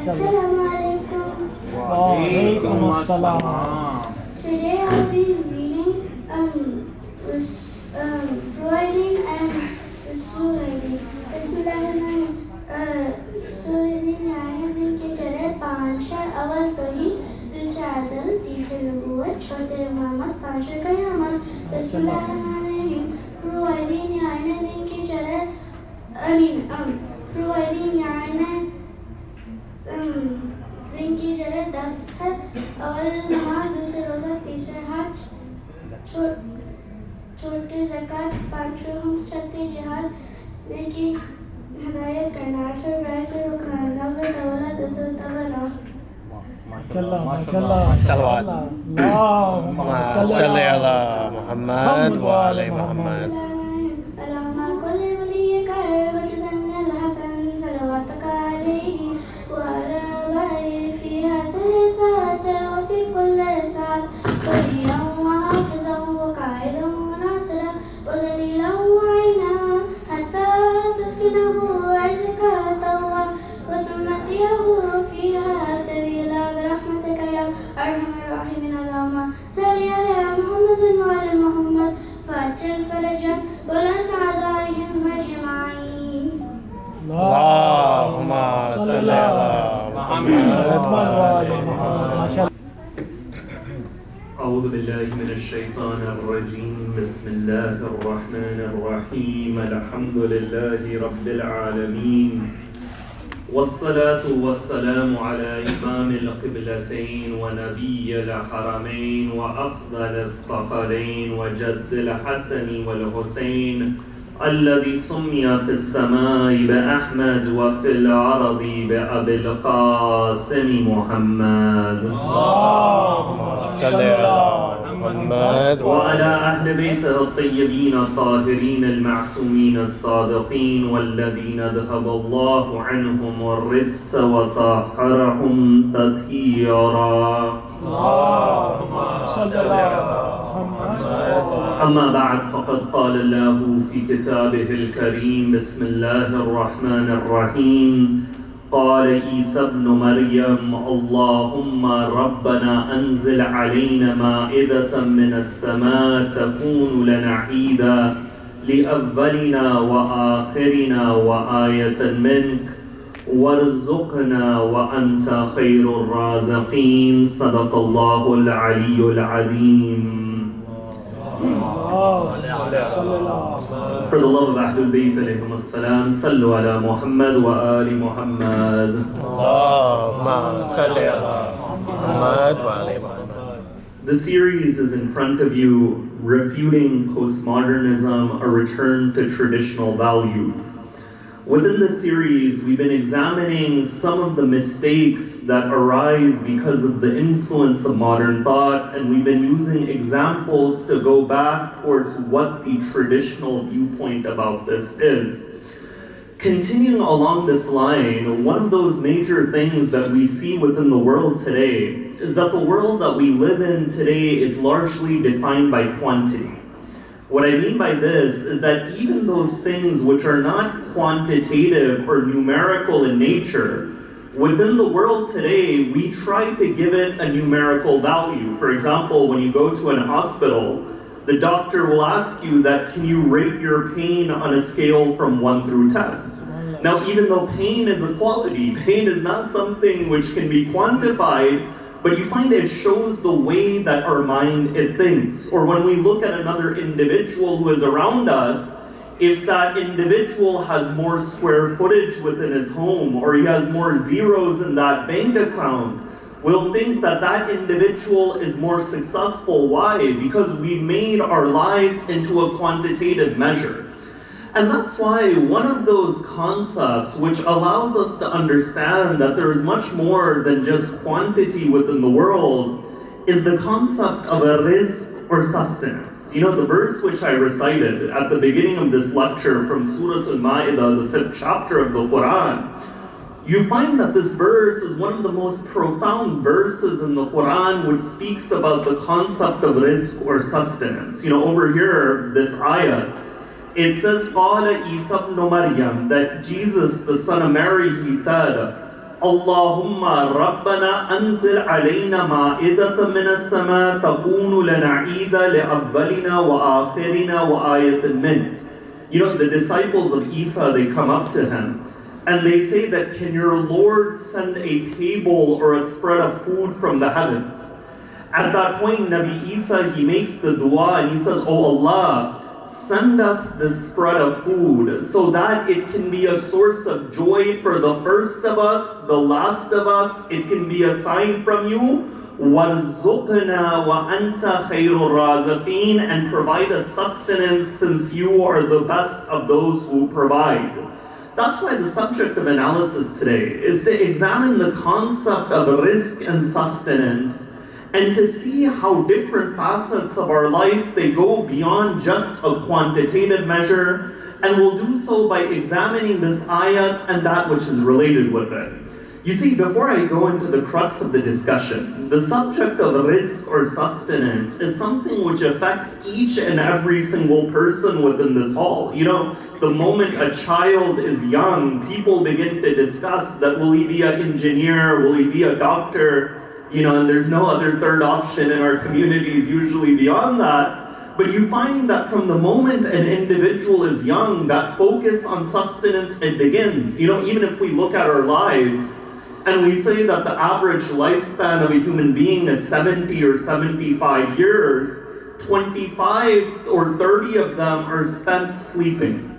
Assalamu alaikum. Wa alaikum assalam. Today I'll be reading Freudian and Sulaydin. Sulaydin यानी कि चले पांचशे अवल तो ही दूसरा अदल तीसरे नबूवत चौथे इमामत पांचशे क़यामत बिस्मिल्लाहिर्रहमानिर्रहीम फ्रॉइडियन यानी कि चले फ्रॉइडियन यानी दिन की जगह 10 है अवल नमाज दूसरे रोज़ा तीसरे हज छोटे ज़कात पांचवें हम छठे जिहाद में की हिदायत करना आठवें वैसे रुकना नवे तवला दसवें तवला माशाल्लाह सलवात सल्ली अला मुहम्मद व आले मुहम्मद अल्लाहुम्मा कुल्ली वलिय्यका वजदन हसन सलवातक अलैहि व अला आलिहि फी हाज़िहि साअत व फी कुल्लि साअत वलिय्यन व हाफ़िज़न व क़ाइलन व नासिरन व दलीलन व ऐना हत्ता तस्किनहु अर्ज़का तवा व तुमतिहु फ़ीहा तवीला برحمتك يا أرحم الراحمين اللهم صل على محمد وعلى محمد فأجل فرجا ولن أعدائهم أجمعين اللهم صل على محمد وعلى محمد. أعوذ بالله من الشيطان الرجيم بسم الله الرحمن الرحيم الحمد لله رب العالمين والصلاة والسلام على إمام القبلتين ونبي الحرمين وأفضل الثقلين وجد الحسن والحسين الذي سمي في السماء بأحمد وفي الأرض بأبي القاسم محمد اللهم صل على محمد وعلى أهل بيته الطيبين الطاهرين المعصومين الصادقين والذين ذهب الله عنهم الرجس وطهرهم تطهيرا اللهم صل على أما بعد فقد قال الله في كتابه الكريم بسم الله الرحمن الرحيم قال عيسى ابن مريم اللهم ربنا أنزل علينا مائدة من السماء تكون لنا عيدا لأولنا وآخرنا وآية منك وارزقنا وأنت خير الرازقين صدق الله العلي العظيم. For the love of Ahlul Bayt alayhim as-salam, sallu ala Muhammad wa ali Muhammad. اللهم صل على محمد وعلى محمد. The series is in front of you, refuting postmodernism, a return to traditional values. Within this series, we've been examining some of the mistakes that arise because of the influence of modern thought, and we've been using examples to go back towards what the traditional viewpoint about this is. Continuing along this line, one of those major things that we see within the world today is that the world that we live in today is largely defined by quantity. What I mean by this is that even those things which are not quantitative or numerical in nature, within the world today, we try to give it a numerical value. For example, when you go to an hospital, the doctor will ask you that, can you rate your pain on a scale from 1 through 10? Now, even though pain is a quality, pain is not something which can be quantified, but you find it shows the way that our mind it thinks. Or when we look at another individual who is around us, if that individual has more square footage within his home, or he has more zeros in that bank account, we'll think that that individual is more successful. Why? Because we made our lives into a quantitative measure. And that's why one of those concepts which allows us to understand that there is much more than just quantity within the world is the concept of a rizq or sustenance. You know, the verse which I recited at the beginning of this lecture from Surah Al-Ma'idah, the 5th chapter of the Quran, you find that this verse is one of the most profound verses in the Quran which speaks about the concept of rizq or sustenance. You know, over here, this ayah, it says, قَالَ عِيسَى ابْنُ مَرْيَمَ, that Jesus, the son of Mary, he said, Allahumma Rabbana anzil alayna ma'idatan min as-sama takunu lana 'ida li awwalina wa akhirina wa ayatan min. The disciples of Isa, they come up to him and they say that, can your Lord send a table or a spread of food from the heavens? At that point, Nabi Isa, he makes the dua and he says, Oh Allah, send us this spread of food so that it can be a source of joy for the first of us, the last of us. It can be a sign from you. وَارْزُقْنَا وَأَنْتَ خَيْرُ الرَّازِقِينَ, and provide us sustenance since you are the best of those who provide. That's why the subject of analysis today is to examine the concept of risk and sustenance and to see how different facets of our life, they go beyond just a quantitative measure, and we'll do so by examining this ayat and that which is related with it. You see, before I go into the crux of the discussion, the subject of risk or sustenance is something which affects each and every single person within this hall. The moment a child is young, people begin to discuss that will he be an engineer, will he be a doctor, and there's no other third option in our communities usually beyond that. But you find that from the moment an individual is young, that focus on sustenance, it begins. Even if we look at our lives, and we say that the average lifespan of a human being is 70 or 75 years, 25 or 30 of them are spent sleeping.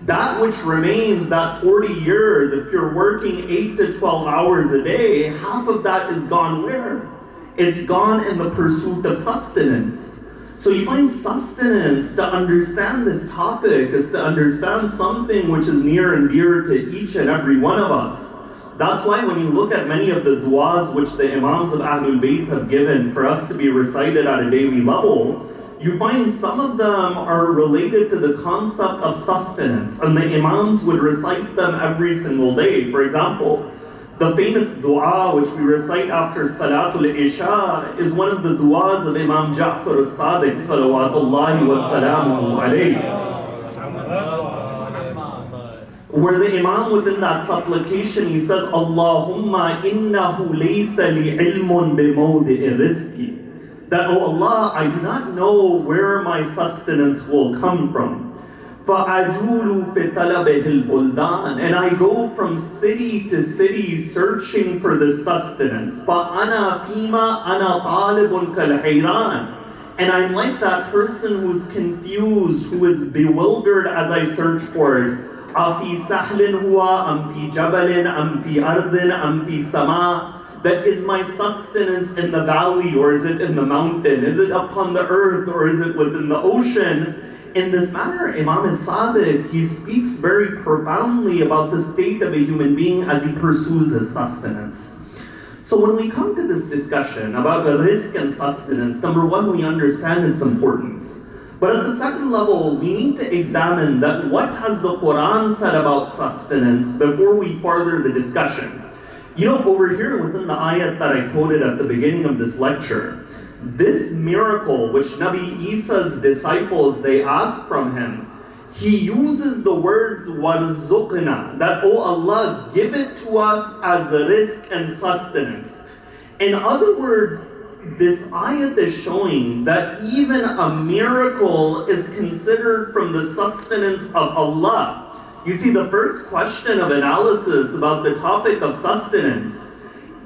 That which remains, that 40 years, if you're working 8 to 12 hours a day, half of that is gone where? It's gone in the pursuit of sustenance. So you find sustenance, to understand this topic, is to understand something which is near and dear to each and every one of us. That's why when you look at many of the du'as which the Imams of Ahlul Bayt have given for us to be recited at a daily level, you find some of them are related to the concept of sustenance, and the Imams would recite them every single day. For example, the famous dua which we recite after Salatul Isha is one of the duas of Imam Ja'far as-Sadiq salawatullahi wa salamuhu alayhi, where the Imam within that supplication, he says, Allahumma innahu laysa li ilmun bimawdi'i rizqi. That, oh Allah, I do not know where my sustenance will come from. فَأَجُولُ فِي طَلَبِهِ الْبُلْدَانِ, and I go from city to city searching for this sustenance. فَأَنَا فِيمَا أَنَا طَالِبٌ كَالْحَيْرَانِ, and I'm like that person who's confused, who is bewildered as I search for it. أَفِي سَحْلٍ هُوَ أَمْ فِي جَبَلٍ أَمْ فِي أَرْضٍ أَمْ فِي سَمَاءٍ, that is my sustenance in the valley, or is it in the mountain? Is it upon the earth, or is it within the ocean? In this manner, Imam as-Sadiq, he speaks very profoundly about the state of a human being as he pursues his sustenance. So when we come to this discussion about the risk and sustenance, number one, we understand its importance. But at the second level, we need to examine that what has the Quran said about sustenance before we further the discussion. Over here within the ayat that I quoted at the beginning of this lecture, this miracle which Nabi Isa's disciples, they asked from him, he uses the words وَارْزُقْنَا, that, oh Allah, give it to us as a risk and sustenance. In other words, this ayat is showing that even a miracle is considered from the sustenance of Allah. You see, the first question of analysis about the topic of sustenance,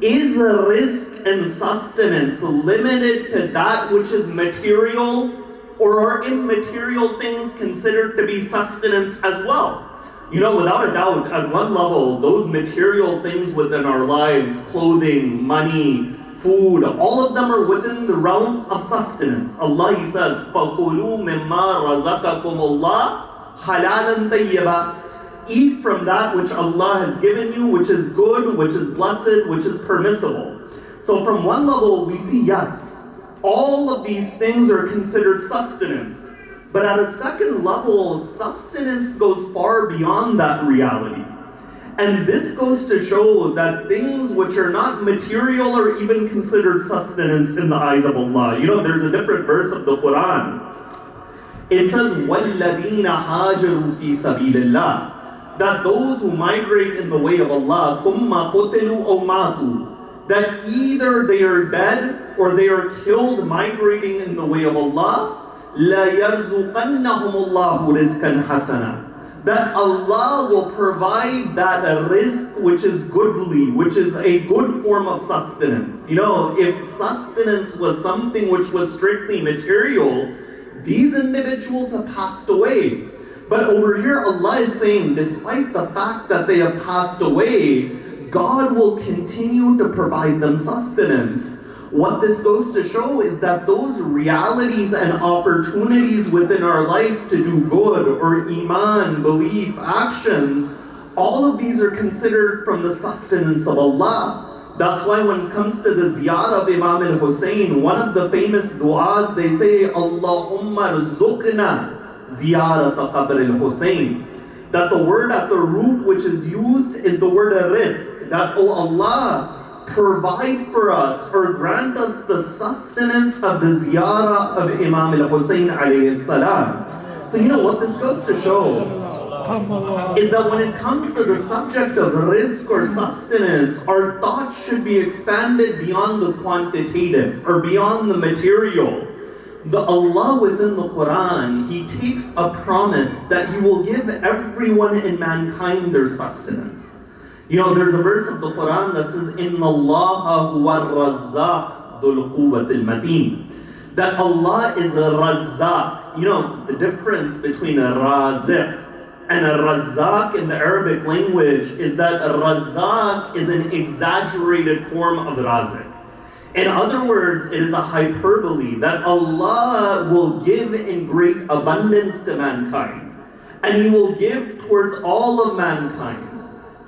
is risk and sustenance limited to that which is material, or are immaterial things considered to be sustenance as well? Without a doubt, at one level, those material things within our lives, clothing, money, food, all of them are within the realm of sustenance. Allah, He says, فَقُلُوا مِمَّا رَزَقَكُمُ اللَّهُ حَلَالًا طَيِّبًا. Eat from that which Allah has given you, which is good, which is blessed, which is permissible. So from one level, we see, yes, all of these things are considered sustenance. But at a second level, sustenance goes far beyond that reality. And this goes to show that things which are not material are even considered sustenance in the eyes of Allah. There's a different verse of the Quran. It says, وَالَّذِينَ هَاجَرُوا فِي سَبِيلِ اللَّهِ, that those who migrate in the way of Allah, ثُمَّ قُتِلُوا أَوْ مَاتُوا, that either they are dead or they are killed migrating in the way of Allah, لَيَرْزُقَنَّهُمُ اللَّهُ رِزْقًا حَسَنًا, that Allah will provide that rizq which is goodly, which is a good form of sustenance. You know, if sustenance was something which was strictly material, these individuals have passed away. But over here, Allah is saying, despite the fact that they have passed away, God will continue to provide them sustenance. What this goes to show is that those realities and opportunities within our life to do good, or iman, belief, actions, all of these are considered from the sustenance of Allah. That's why when it comes to the ziyarah of Imam al-Hussein, one of the famous du'as, they say, Allahumma rizukna ziyarat qabr al-Hussein. That the word at the root which is used is the word rizq. That, oh Allah, provide for us or grant us the sustenance of the ziyarah of Imam al-Hussein alayhi salam. So you know what this goes to show is that when it comes to the subject of rizq or sustenance, our thoughts should be expanded beyond the quantitative or beyond the material. The Allah within the Quran, He takes a promise that He will give everyone in mankind their sustenance. You know, there's a verse of the Quran that says, إِنَّ اللَّهَ هُوَ الرَّزَّاقُ ذُو الْقُوَّةِ الْمَتِينِ, that Allah is a Razzaq. You know, the difference between a Raziq and a Razzaq in the Arabic language is that a Razzaq is an exaggerated form of Raziq. In other words, it is a hyperbole that Allah will give in great abundance to mankind, and He will give towards all of mankind.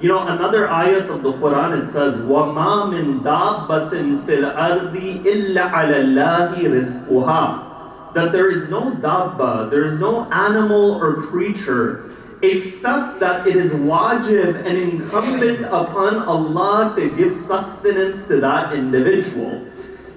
You know, another ayat of the Quran, it says, وَمَا مِن دَابَّةٍ فِي الْأَرْضِ إِلَّا عَلَى اللَّهِ رِزْقُهَا, that there is no dabba, there is no animal or creature, except that it is wajib and incumbent upon Allah to give sustenance to that individual.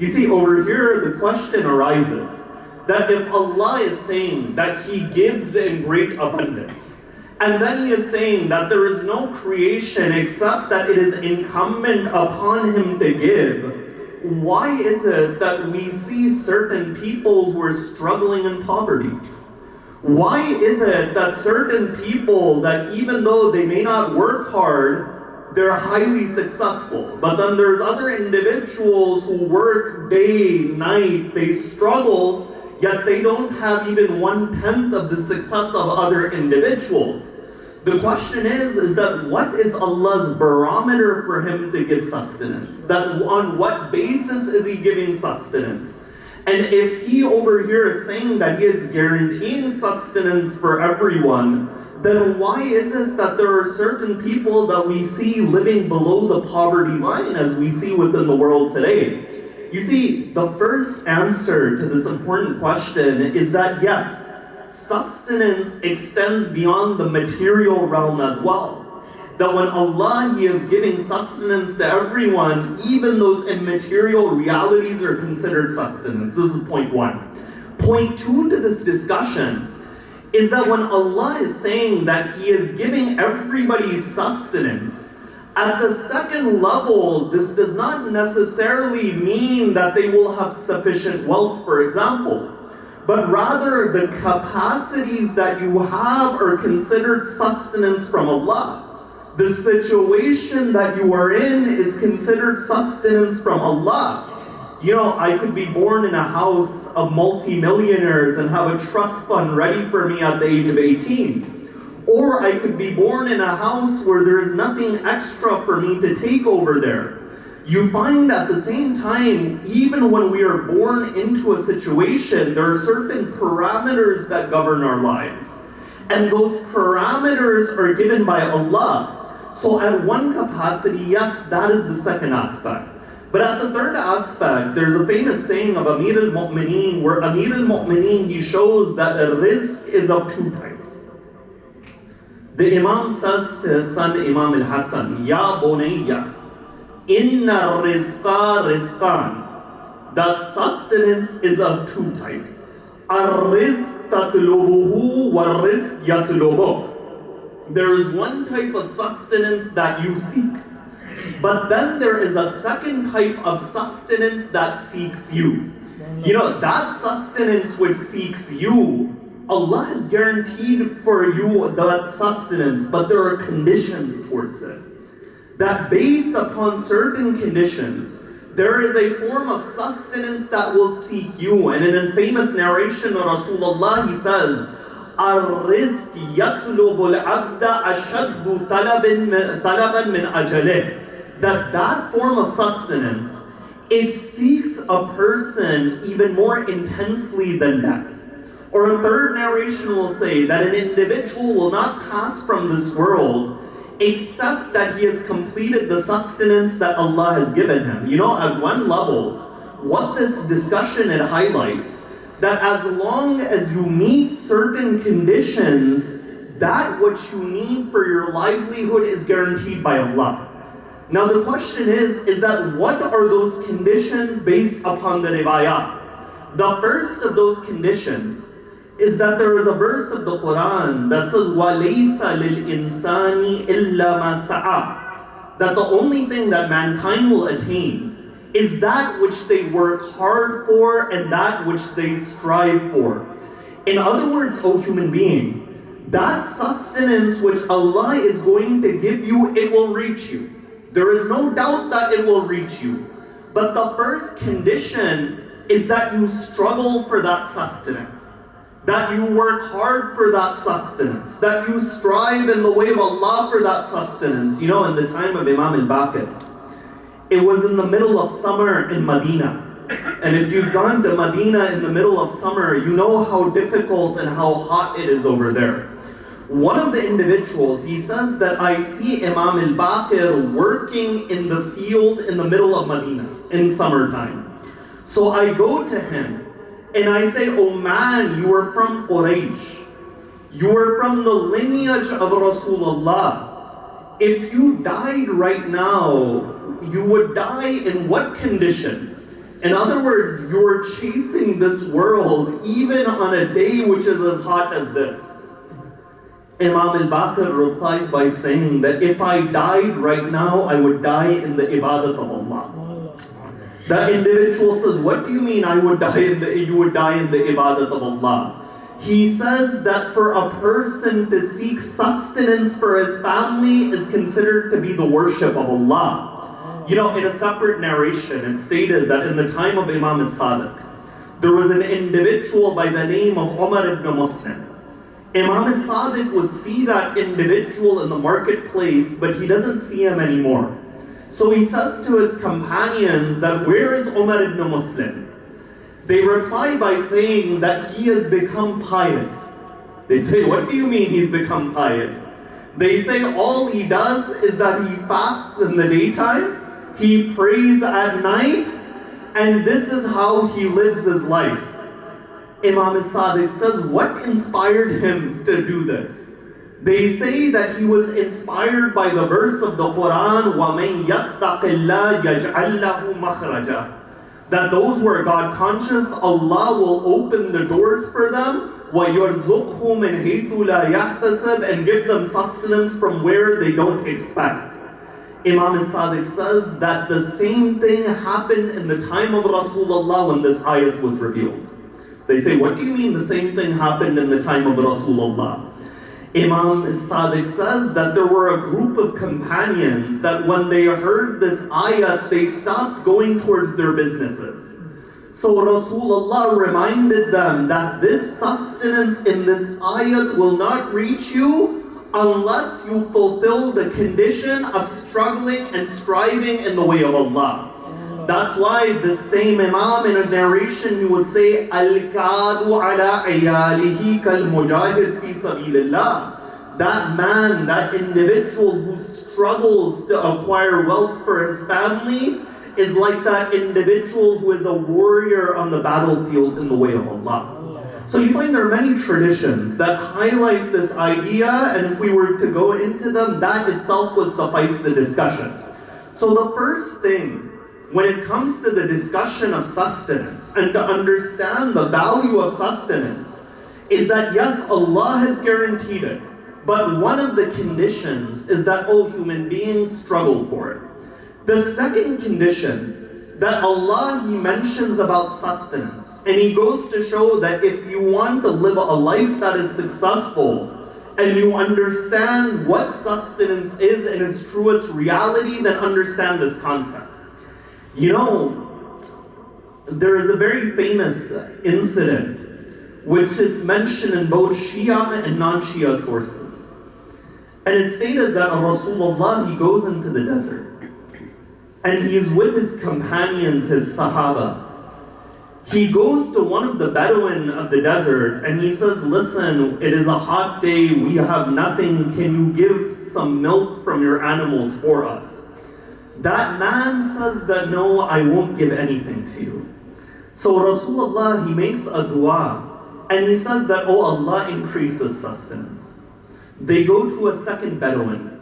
You see, over here, the question arises that if Allah is saying that He gives in great abundance, and then He is saying that there is no creation except that it is incumbent upon Him to give, why is it that we see certain people who are struggling in poverty? Why is it that certain people that even though they may not work hard, they're highly successful? But then there's other individuals who work day, night, they struggle, yet they don't have even 1/10 of the success of other individuals. The question is that what is Allah's barometer for Him to give sustenance? That on what basis is He giving sustenance? And if He over here is saying that He is guaranteeing sustenance for everyone, then why is it that there are certain people that we see living below the poverty line as we see within the world today? You see, the first answer to this important question is that yes, sustenance extends beyond the material realm as well. That when Allah, He is giving sustenance to everyone, even those immaterial realities are considered sustenance. This is point one. Point two to this discussion is that when Allah is saying that He is giving everybody sustenance, at the second level, this does not necessarily mean that they will have sufficient wealth, for example. But rather, the capacities that you have are considered sustenance from Allah. The situation that you are in is considered sustenance from Allah. You know, I could be born in a house of multimillionaires and have a trust fund ready for me at the age of 18. Or I could be born in a house where there is nothing extra for me to take over there. You find at the same time, even when we are born into a situation, there are certain parameters that govern our lives. And those parameters are given by Allah. So at one capacity, yes, that is the second aspect. But at the third aspect, there's a famous saying of Amir al-Mu'mineen, where Amir al-Mu'mineen, he shows that a rizq is of two types. The Imam says to his son Imam al-Hassan, Ya Bunayya, Inna rizqa rizqan, that sustenance is of two types. Ar-rizq tatlubuhu wa-rizq yatlubuk. there is one type of sustenance that you seek. But then there is a second type of sustenance that seeks you. You know, that sustenance which seeks you, Allah has guaranteed for you that sustenance, but there are conditions towards it. That based upon certain conditions, there is a form of sustenance that will seek you. And in a famous narration of Rasulullah, he says, الرزق يطلب العبد أشد طلبا من أجله. That form of sustenance, it seeks a person even more intensely than death. Or a third narration will say that an individual will not pass from this world except that he has completed the sustenance that Allah has given him. You know, at one level, what this discussion it highlights, that as long as you meet certain conditions, that what you need for your livelihood is guaranteed by Allah. Now the question is that what are those conditions based upon the riwayat? The first of those conditions is that there is a verse of the Quran that says, وَلَيْسَ لِلْإِنسَانِ إِلَّا مَا سَعَى. That the only thing that mankind will attain is that which they work hard for and that which they strive for. In other words, O human being, that sustenance which Allah is going to give you, it will reach you. There is no doubt that it will reach you. But the first condition is that you struggle for that sustenance. That you work hard for that sustenance. That you strive in the way of Allah for that sustenance. You know, in the time of Imam al-Baqir, it was in the middle of summer in Medina. And if you've gone to Medina in the middle of summer, you know how difficult and how hot it is over there. One of the individuals, he says that I see Imam al-Baqir working in the field in the middle of Medina in summertime. So I go to him and I say, oh man, you are from Quraysh. You are from the lineage of Rasulullah. If you died right now, you would die in what condition? In other words, you are chasing this world even on a day which is as hot as this. Imam al-Baqir replies by saying that if I died right now, I would die in the ibadat of Allah. That individual says, what do you mean you would die in the ibadat of Allah? He says that for a person to seek sustenance for his family is considered to be the worship of Allah. You know, in a separate narration, it's stated that in the time of Imam al-Sadiq, there was an individual by the name of Umar ibn Muslim. Imam al-Sadiq would see that individual in the marketplace, but he doesn't see him anymore. So he says to his companions that, where is Umar ibn Muslim? They reply by saying that he has become pious. They say, what do you mean he's become pious? They say all he does is that he fasts in the daytime, he prays at night, and this is how he lives his life. Imam al-Sadiq says, what inspired him to do this? They say that he was inspired by the verse of the Quran, وَمَنْ يَتَّقِ اللَّهَ يَجْعَلْ لَهُ مَخْرَجًا. That those who are God conscious, Allah will open the doors for them, وَيَرْزُقْهُ مِنْ حَيْثُ لَا يَحْتَسِبْ, and give them sustenance from where they don't expect. Imam al-Sadiq says that the same thing happened in the time of Rasulullah when this ayat was revealed. They say, what do you mean the same thing happened in the time of Rasulullah? Imam al-Sadiq says that there were a group of companions that when they heard this ayat, they stopped going towards their businesses. So Rasulullah reminded them that this sustenance in this ayat will not reach you unless you fulfill the condition of struggling and striving in the way of Allah. That's why the same Imam in a narration, he would say, Al-Kadu ala iyalihi kal-mujahid fi sabilillah. That man, that individual who struggles to acquire wealth for his family is like that individual who is a warrior on the battlefield in the way of Allah. So you find there are many traditions that highlight this idea, and if we were to go into them, that itself would suffice the discussion. So the first thing, when it comes to the discussion of sustenance and to understand the value of sustenance, is that yes, Allah has guaranteed it, But one of the conditions is that all human beings struggle for it. The second condition that Allah, He mentions about sustenance, and He goes to show that if you want to live a life that is successful, and you understand what sustenance is in its truest reality, then understand this concept. You know, there is a very famous incident which is mentioned in both Shia and non-Shia sources. And it's stated that Rasulullah, he goes into the desert. And he is with his companions, his Sahaba. He goes to one of the Bedouin of the desert and he says, listen, it is a hot day, we have nothing, can you give some milk from your animals for us? That man says that no, I won't give anything to you. So Rasulullah, he makes a dua and he says that, oh Allah, increases sustenance. They go to a second Bedouin.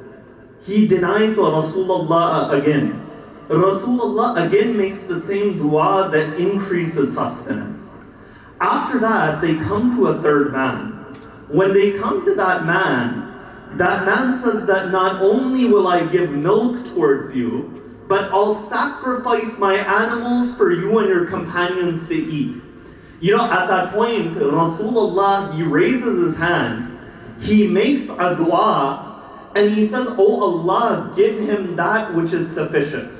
He denies Rasulullah again. Rasulullah again makes the same dua that increases sustenance. After that, they come to a third man. When they come to that man says that not only will I give milk towards you, but I'll sacrifice my animals for you and your companions to eat. You know, at that point, Rasulullah, he raises his hand, he makes a dua, and he says, oh Allah, give him that which is sufficient.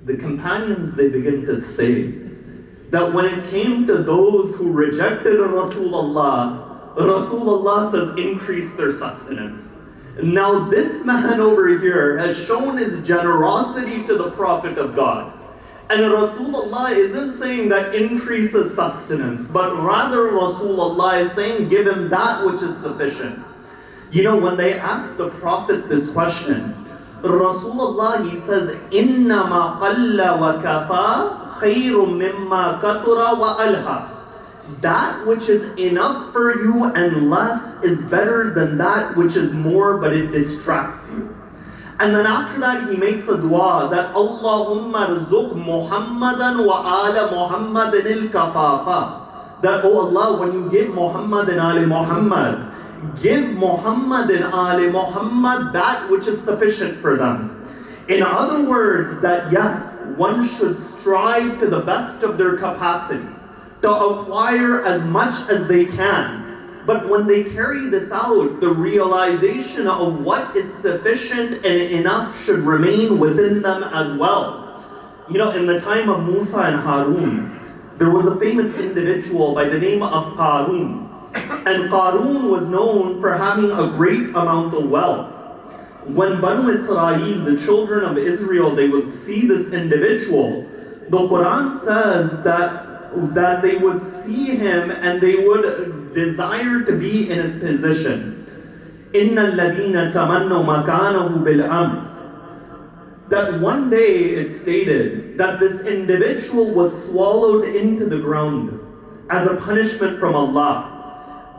The companions, they begin to say that when it came to those who rejected Rasulullah, Rasulullah says, increase their sustenance. Now this man over here has shown his generosity to the Prophet of God. And Rasulullah isn't saying that increases sustenance, but rather Rasulullah is saying, give him that which is sufficient. You know, when they asked the Prophet this question, Rasulullah, he says, إِنَّمَا قَلَّ وَكَفَى خَيْرٌ مِمَّا كَثُرَ وَأَلْهَى. That which is enough for you and less is better than that which is more, but it distracts you. And then after that, he makes a dua that Allahumma rzuq Muhammadan wa ala Muhammadin al-kafafa. That, oh Allah, when you give Muhammad and Ali Muhammad, give Muhammad and Ali Muhammad that which is sufficient for them. In other words, that yes, one should strive to the best of their capacity to acquire as much as they can. But when they carry this out, the realization of what is sufficient and enough should remain within them as well. You know, in the time of Musa and Harun, there was a famous individual by the name of Qarun. And Qarun was known for having a great amount of wealth. When Banu Israel, the children of Israel, they would see this individual, the Quran says that they would see him and they would desire to be in his position. إِنَّ الَّذِينَ تَمَنَّوْا مَكَانَهُ بِالْأَمْسِ. That one day it stated that this individual was swallowed into the ground as a punishment from Allah.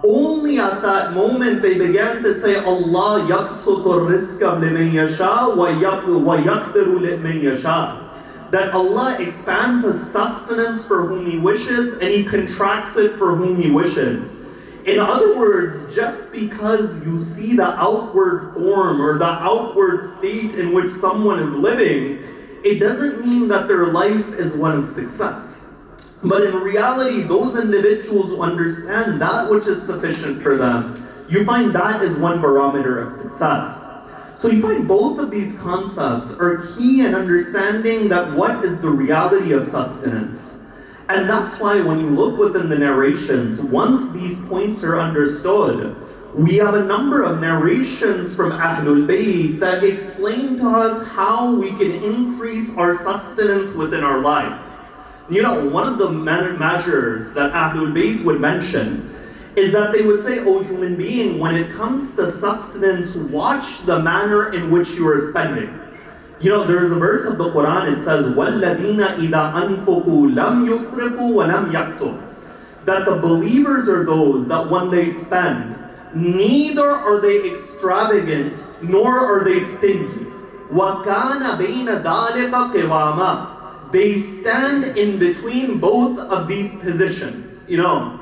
Only at that moment they began to say, Allah yaqsutu rizqa liman yasha wa yaqdiru liman yasha. That Allah expands His sustenance for whom He wishes and He contracts it for whom He wishes. In other words, just because you see the outward form or the outward state in which someone is living, it doesn't mean that their life is one of success. But in reality, those individuals who understand that which is sufficient for them, you find that is one barometer of success. So you find both of these concepts are key in understanding that what is the reality of sustenance. And that's why when you look within the narrations, once these points are understood, we have a number of narrations from Ahlul Bayt that explain to us how we can increase our sustenance within our lives. You know, one of the measures that Ahlul Bayt would mention is that they would say, oh human being, when it comes to sustenance, watch the manner in which you are spending. You know, there's a verse of the Quran, it says, وَالَّذِينَ إِذَا أَنفُقُوا لَمْ يُسْرِفُوا وَلَمْ يَقْتُرُوا. That the believers are those that when they spend, neither are they extravagant, nor are they stingy. وَكَانَ بَيْنَ ذَلِكَ قِوَامًا. They stand in between both of these positions. You know,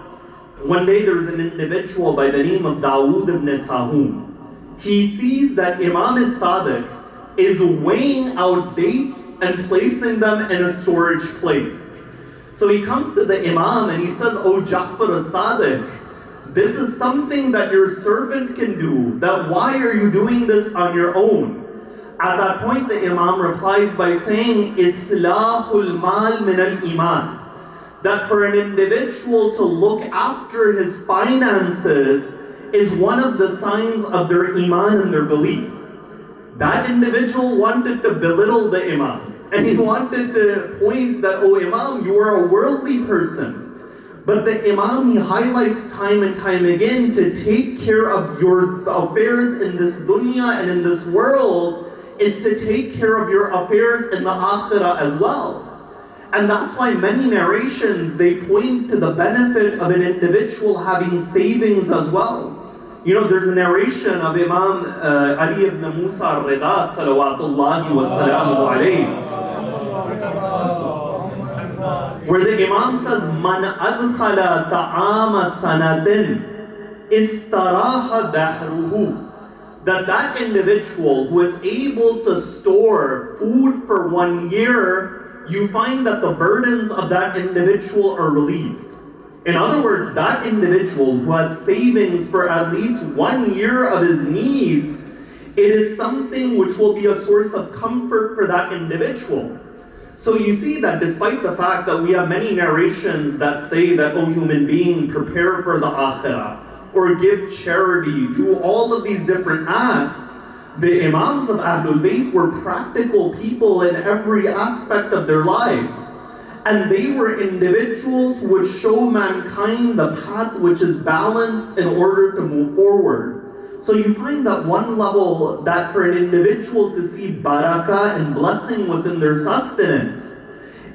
one day there was an individual by the name of Dawood ibn Sahum. He sees that Imam al-Sadiq is weighing out dates and placing them in a storage place. So he comes to the Imam and he says, "Oh Ja'far al-Sadiq, this is something that your servant can do. That why are you doing this on your own?" At that point, the Imam replies by saying, "Islahul mal min al-iman." That for an individual to look after his finances is one of the signs of their iman and their belief. That individual wanted to belittle the Imam. And he wanted to point that, "Oh Imam, you are a worldly person." But the Imam, he highlights time and time again to take care of your affairs in this dunya and in this world is to take care of your affairs in the akhirah as well. And that's why many narrations, they point to the benefit of an individual having savings as well. You know, there's a narration of Imam Ali ibn Musa al-Rida, salawatullahi wa salamuhu alayhi, where the Imam says, "Man adkhala ta'ama sanatin istaraha dahruhu." That individual who is able to store food for 1 year, you find that the burdens of that individual are relieved. In other words, that individual who has savings for at least 1 year of his needs, it is something which will be a source of comfort for that individual. So you see that despite the fact that we have many narrations that say that, "Oh human being, prepare for the akhirah," or give charity, do all of these different acts, the Imams of Ahlul Bayt were practical people in every aspect of their lives. And they were individuals who would show mankind the path which is balanced in order to move forward. So you find that one level that for an individual to see barakah and blessing within their sustenance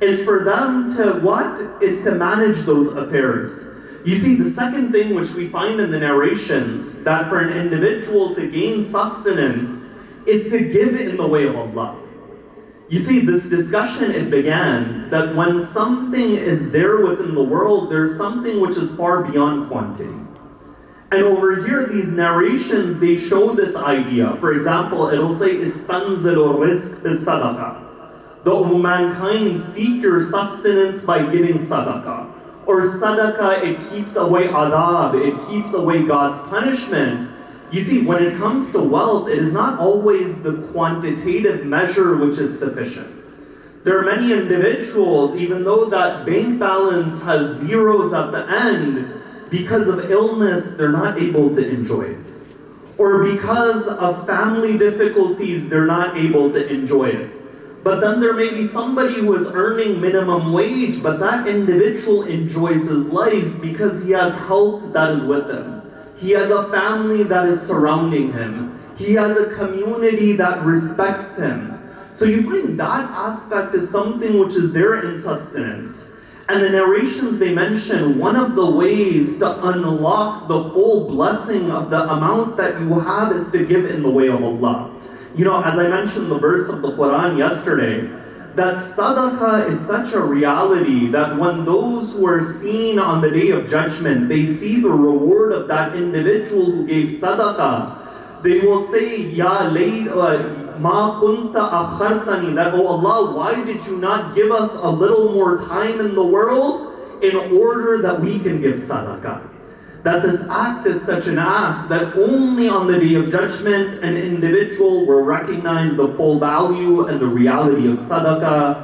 is for them to what? Is to manage those affairs. You see, the second thing which we find in the narrations, that for an individual to gain sustenance is to give in the way of Allah. You see, this discussion, it began that when something is there within the world, there's something which is far beyond quantity. And over here, these narrations, they show this idea. For example, it'll say, "Istanzilu rizq bis sadaqah." Though mankind seek your sustenance by giving sadaqah. Or sadaqah, it keeps away adab, it keeps away God's punishment. You see, when it comes to wealth, it is not always the quantitative measure which is sufficient. There are many individuals, even though that bank balance has zeros at the end, because of illness, they're not able to enjoy it. Or because of family difficulties, they're not able to enjoy it. But then there may be somebody who is earning minimum wage, but that individual enjoys his life because he has health that is with him. He has a family that is surrounding him. He has a community that respects him. So you find that aspect is something which is there in sustenance. And the narrations, they mention one of the ways to unlock the full blessing of the amount that you have is to give in the way of Allah. You know, as I mentioned the verse of the Quran yesterday, that sadaqah is such a reality that when those who are seen on the day of judgment, they see the reward of that individual who gave sadaqah, they will say, "Ya layt ma kunta akhartani," that, "Oh Allah, why did you not give us a little more time in the world in order that we can give sadaqah?" That this act is such an act that only on the day of judgment an individual will recognize the full value and the reality of sadaqah.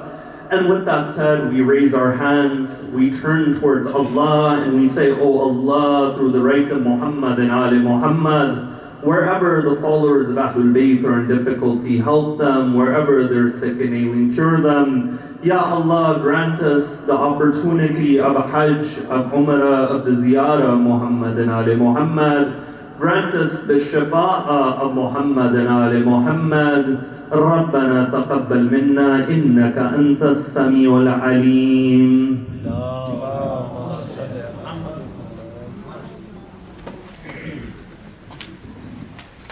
And with that said, we raise our hands, we turn towards Allah, and we say, "Oh Allah, through the right of Muhammad and Ali Muhammad, wherever the followers of Ahlul Bayt are in difficulty, help them. Wherever they're sick and ailing, cure them. Ya Allah, grant us the opportunity of a Hajj, of Umrah, of the Ziyarah, Muhammad and Ali Muhammad. Grant us the Shafa'ah of Muhammad and Ali Muhammad. ربنا تقبل منا إنك أنت السميع العليم.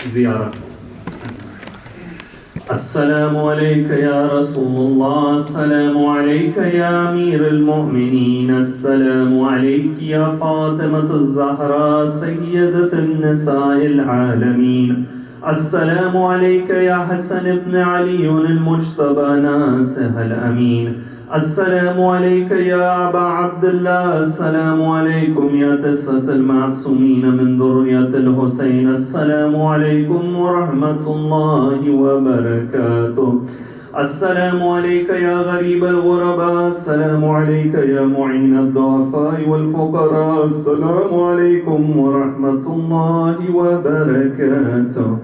Ziyarah. السلام عليك يا رسول الله، السلام عليك يا أمير المؤمنين، السلام عليك يا فاطمة الزهراء سيدة النساء العالمين، السلام عليك يا حسن بن علي المجتبى ناسها الأمين، السلام عليك يا أبا عبد الله، السلام عليكم يا تسعة المعصومين من ذرية الحسين، السلام عليكم ورحمة الله وبركاته. السلام عليك يا غريب الغرباء، السلام عليك يا معين الضعفاء والفقراء، السلام عليكم ورحمة الله وبركاته.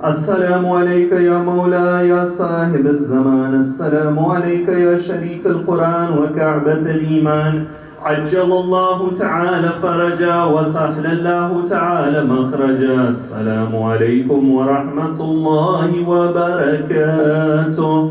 السلام عليك يا مولاي يا صاحب الزمان، السلام عليك يا شريك القرآن وكعبة الإيمان، عجل الله تعالى فرجا وسهل الله تعالى مخرجا، السلام عليكم ورحمة الله وبركاته.